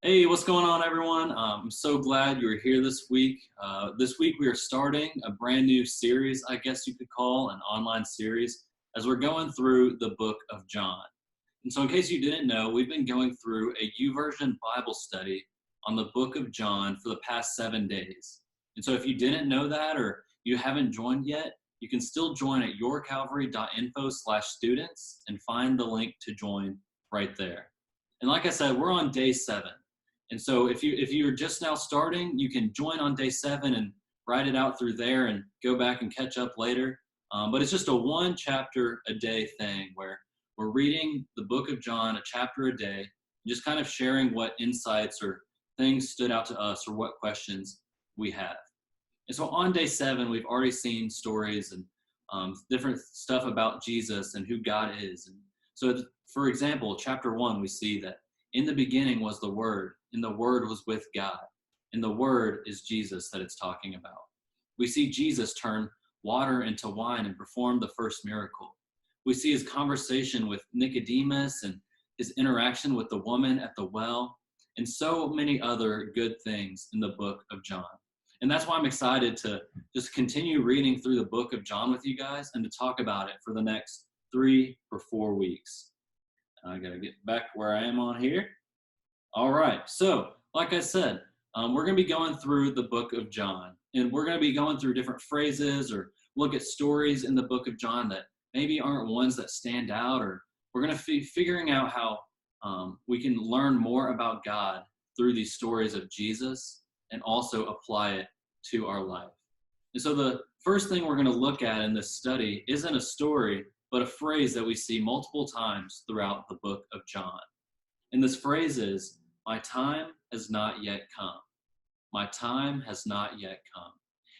Hey, what's going on, everyone? I'm so glad you're here this week. This week, we are starting a brand new series, I guess you could call an online series, as we're going through the book of John. And so, in case you didn't know, we've been going through a YouVersion Bible study on the book of John for the past 7 days. And so, if you didn't know that or you haven't joined yet, you can still join at yourcalvary.info/students and find the link to join right there. And like I said, we're on day 7. And so if you're just now starting, you can join on day 7 and write it out through there and go back and catch up later. But it's just a one chapter a day thing where we're reading the book of John, a chapter a day, and just kind of sharing what insights or things stood out to us or what questions we have. And so on day 7, we've already seen stories and different stuff about Jesus and who God is. And so, for example, chapter 1, we see that in the beginning was the Word, and the Word was with God. And the Word is Jesus that it's talking about. We see Jesus turn water into wine and perform the first miracle. We see his conversation with Nicodemus and his interaction with the woman at the well, and so many other good things in the book of John. And that's why I'm excited to just continue reading through the book of John with you guys and to talk about it for the next 3 or 4 weeks. I got to get back where I am on here. All right. So, like I said, we're going to be going through the book of John, and we're going to be going through different phrases or look at stories in the book of John that maybe aren't ones that stand out, or we're going to be figuring out how we can learn more about God through these stories of Jesus and also apply it to our life. And so the first thing we're going to look at in this study isn't a story, but a phrase that we see multiple times throughout the book of John. And this phrase is, "My time has not yet come. My time has not yet come."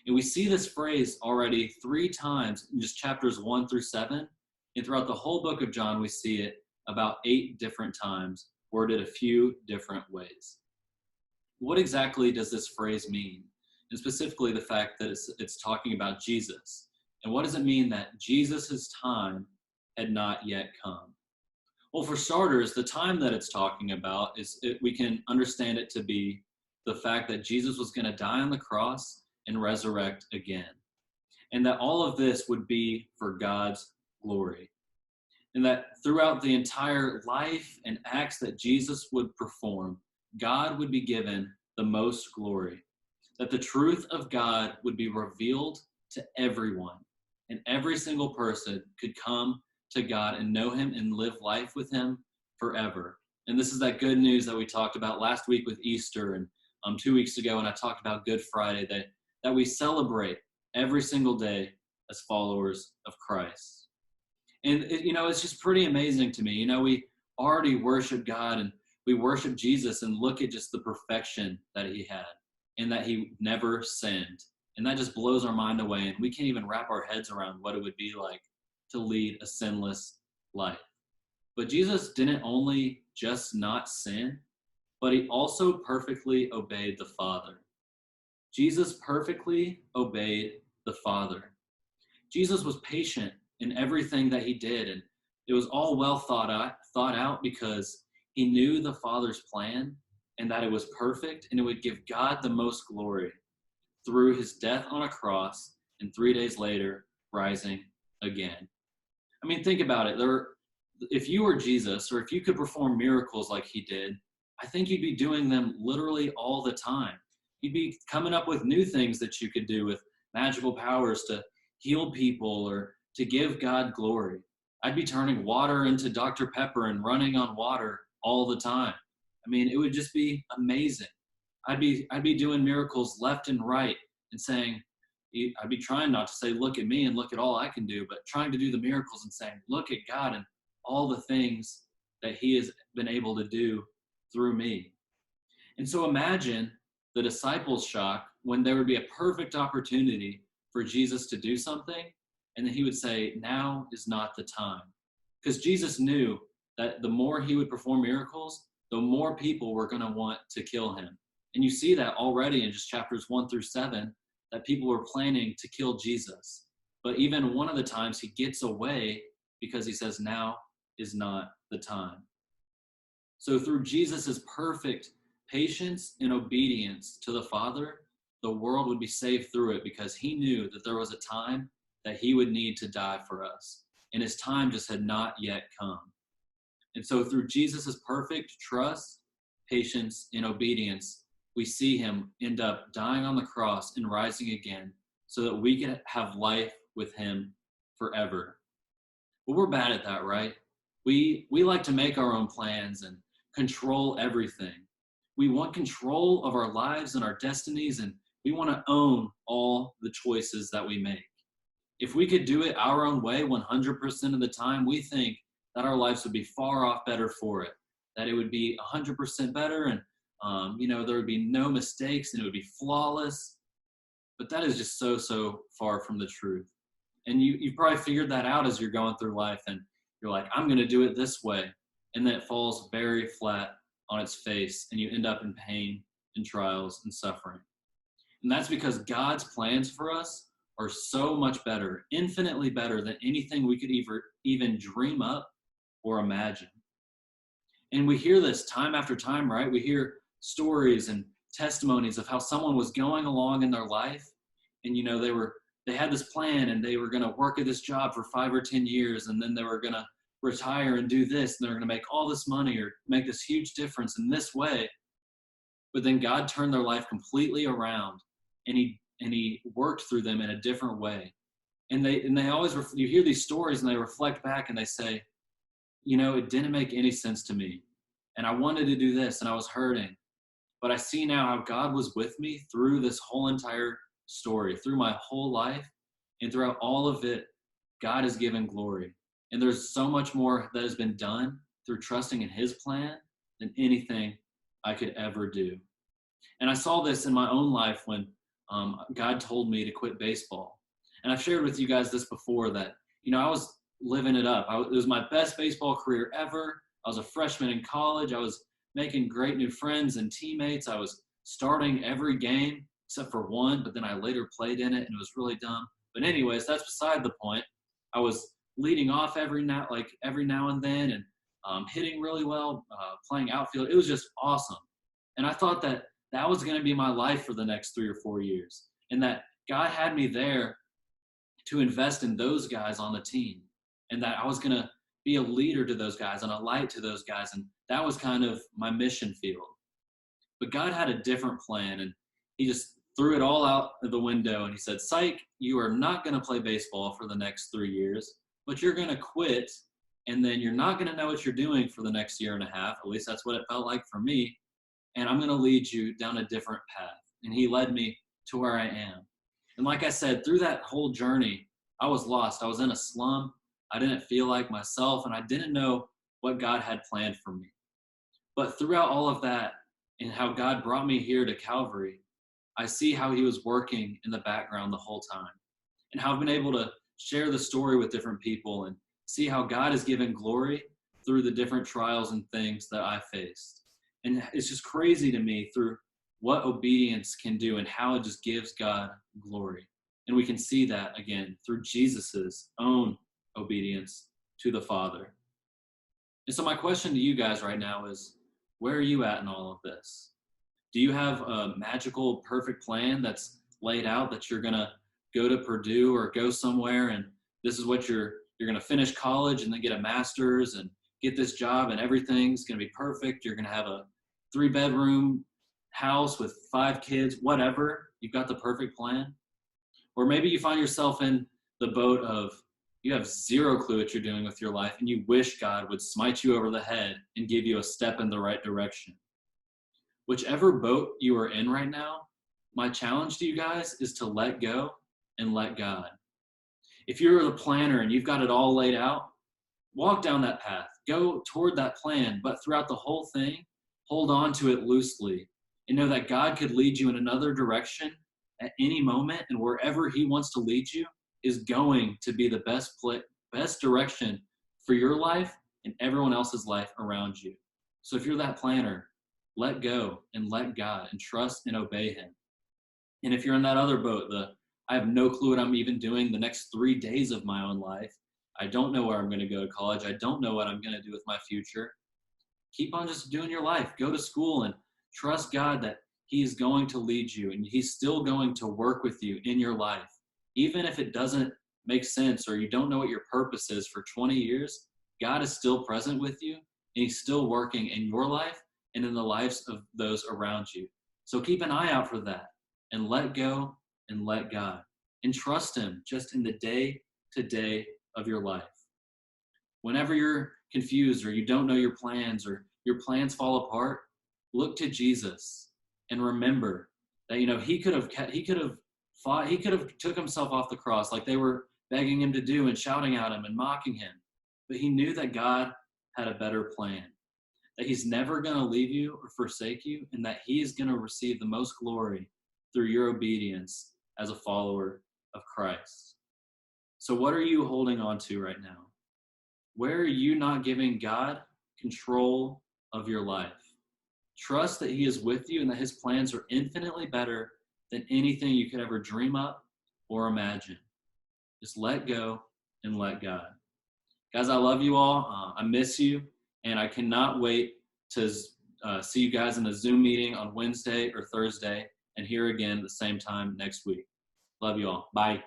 And we see this phrase already 3 times in just chapters 1 through 7. And throughout the whole book of John, we see it about 8 different times, worded a few different ways. What exactly does this phrase mean? And specifically the fact that it's talking about Jesus. And what does it mean that Jesus' time had not yet come? Well, for starters, the time that it's talking about we can understand it to be the fact that Jesus was going to die on the cross and resurrect again. And that all of this would be for God's glory. And that throughout the entire life and acts that Jesus would perform, God would be given the most glory. That the truth of God would be revealed to everyone. And every single person could come to God and know him and live life with him forever. And this is that good news that we talked about last week with Easter and 2 weeks ago when I talked about Good Friday, that we celebrate every single day as followers of Christ. And it's just pretty amazing to me. We already worship God and we worship Jesus and look at just the perfection that he had and that he never sinned. And that just blows our mind away. And we can't even wrap our heads around what it would be like to lead a sinless life. But Jesus didn't only just not sin, but he also perfectly obeyed the Father. Jesus perfectly obeyed the Father. Jesus was patient in everything that he did, and it was all well thought out because he knew the Father's plan and that it was perfect and it would give God the most glory through his death on a cross and 3 days later rising again. I mean, think about it. If you were Jesus, or if you could perform miracles like he did, I think you'd be doing them literally all the time. You'd be coming up with new things that you could do with magical powers to heal people or to give God glory. I'd be turning water into Dr. Pepper and running on water all the time. I mean, it would just be amazing. I'd be doing miracles left and right and saying, I'd be trying not to say, look at me and look at all I can do, but trying to do the miracles and saying, look at God and all the things that he has been able to do through me. And so imagine the disciples' shock when there would be a perfect opportunity for Jesus to do something, and then he would say, now is not the time. Because Jesus knew that the more he would perform miracles, the more people were going to want to kill him. And you see that already in just chapters 1 through 7, that people were planning to kill Jesus. But even one of the times he gets away because he says, now is not the time. So through Jesus's perfect patience and obedience to the Father, the world would be saved through it, because he knew that there was a time that he would need to die for us, and his time just had not yet come. And so through Jesus' perfect trust, patience, and obedience, we see him end up dying on the cross and rising again so that we can have life with him forever. But we're bad at that, right? We like to make our own plans and control everything. We want control of our lives and our destinies, and we want to own all the choices that we make. If we could do it our own way 100% of the time, we think that our lives would be far off better for it, that it would be 100% better, and there would be no mistakes and it would be flawless. But that is just so far from the truth. And you've probably figured that out as you're going through life, and you're like, I'm going to do it this way. And then it falls very flat on its face, and you end up in pain and trials and suffering. And that's because God's plans for us are so much better, infinitely better than anything we could even dream up or imagine. And we hear this time after time, right? We hear stories and testimonies of how someone was going along in their life, and they had this plan, and they were going to work at this job for 5 or 10 years, and then they were going to retire and do this, and they're going to make all this money or make this huge difference in this way. But then God turned their life completely around, and he worked through them in a different way. And they always, you hear these stories and they reflect back and they say, it didn't make any sense to me. And I wanted to do this and I was hurting. But I see now how God was with me through this whole entire story, through my whole life. And throughout all of it, God has given glory. And there's so much more that has been done through trusting in his plan than anything I could ever do. And I saw this in my own life when God told me to quit baseball. And I've shared with you guys this before that, I was living it up. It was my best baseball career ever. I was a freshman in college. I was making great new friends and teammates. I was starting every game except for one, but then I later played in it and it was really dumb. But anyways, that's beside the point. I was leading off every now and then, and hitting really well, playing outfield. It was just awesome. And I thought that was going to be my life for the next 3 or 4 years, and that God had me there to invest in those guys on the team, and that I was going to be a leader to those guys and a light to those guys, and that was kind of my mission field. But God had a different plan, and he just threw it all out of the window, and he said, "Psych, you are not going to play baseball for the next 3 years, but you're going to quit, and then you're not going to know what you're doing for the next year and a half." At least that's what it felt like for me. "And I'm going to lead you down a different path." And he led me to where I am. And like I said, through that whole journey, I was lost. I was in a slum. I didn't feel like myself, and I didn't know what God had planned for me. But throughout all of that, and how God brought me here to Calvary, I see how he was working in the background the whole time, and how I've been able to share the story with different people and see how God has given glory through the different trials and things that I faced. And it's just crazy to me through what obedience can do and how it just gives God glory. And we can see that again through Jesus's own obedience to the Father. And so my question to you guys right now is, where are you at in all of this? Do you have a magical, perfect plan that's laid out that you're going to go to Purdue or go somewhere, and this is what you're going to finish college and then get a master's and get this job and everything's going to be perfect? You're going to have a 3-bedroom house with 5 kids, whatever. You've got the perfect plan. Or maybe you find yourself in the boat of you have zero clue what you're doing with your life, and you wish God would smite you over the head and give you a step in the right direction. Whichever boat you are in right now, my challenge to you guys is to let go and let God. If you're the planner and you've got it all laid out, walk down that path, go toward that plan, but throughout the whole thing, hold on to it loosely and know that God could lead you in another direction at any moment, and wherever he wants to lead you is going to be the best direction for your life and everyone else's life around you. So if you're that planner, let go and let God and trust and obey him. And if you're in that other boat, I have no clue what I'm even doing the next 3 days of my own life. I don't know where I'm going to go to college. I don't know what I'm going to do with my future. Keep on just doing your life. Go to school and Trust God that he is going to lead you and he's still going to work with you in your life. Even if it doesn't make sense or you don't know what your purpose is for 20 years, God is still present with you and he's still working in your life and in the lives of those around you. So keep an eye out for that and let go and let God and trust him just in the day-to-day of your life. Whenever you're confused or you don't know your plans or your plans fall apart, look to Jesus and remember that, he could have fought, he could have took himself off the cross like they were begging him to do and shouting at him and mocking him. But he knew that God had a better plan, that he's never going to leave you or forsake you, and that he is going to receive the most glory through your obedience as a follower of Christ. So what are you holding on to right now? Where are you not giving God control of your life? Trust that he is with you and that his plans are infinitely better than anything you could ever dream up or imagine. Just let go and let God. Guys, I love you all. I miss you, and I cannot wait to see you guys in the Zoom meeting on Wednesday or Thursday and here again at the same time next week. Love you all. Bye.